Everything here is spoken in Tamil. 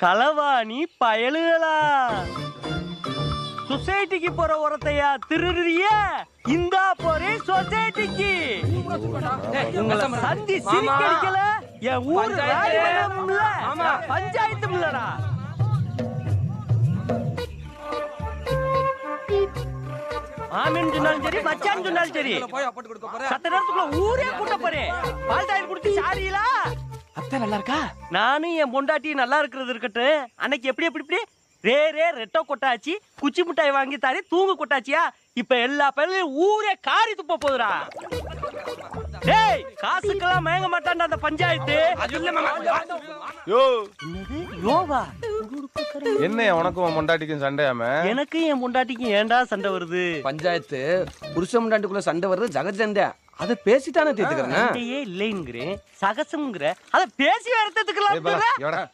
களவாணி பயலுகளா சொசைட்டிக்கு போற உரத்தையா திருடுறிய இந்தா போறே சொசைட்டிக்கு சந்தி சிரிக்கல என் ஊரு பஞ்சாயத்து இல்லடா. ஆமின்னு சொன்னாலும் சரி மச்சான்னு சொன்னாலும் சரி சத்த நேரத்துக்குள்ள ஊரே கூட்ட போறேன். பால் தாயில் குடிச்சு சாரியிலா அத்தை நல்லா இருக்கா? நானும் என் பொண்டாட்டி நல்லா இருக்கிறது இருக்கட்டும். அன்னைக்கு எப்படி ரே ரெட்டோ கொட்டாச்சு, குச்சி மிட்டாய் வாங்கி தாரே தூங்கு கொட்டாச்சியா. இப்ப எல்லா பேர்லயும் ஊரே காரி துப்ப போதுடா. டேய் காசுக்கெல்லாம் மயங்க மாட்டான்டா அந்த பஞ்சாயத்து. யோ என்னது யோவா? என்ன உனக்கும் பொண்டாட்டிக்கும் சண்டையாம? எனக்கு என் பொண்டாட்டிக்கும் ஏன்டா சண்டை வருது? பஞ்சாயத்து புருஷ முண்டாட்டிக்குள்ள சண்டை வருது ஜெகத் சண்டை. அத பேசிட்டானே தீர்த்துக்கிறேன். சண்டையே இல்லைங்கிறேன், சகசம்ங்கிற அத பேசி வரத்துக்கலாம்.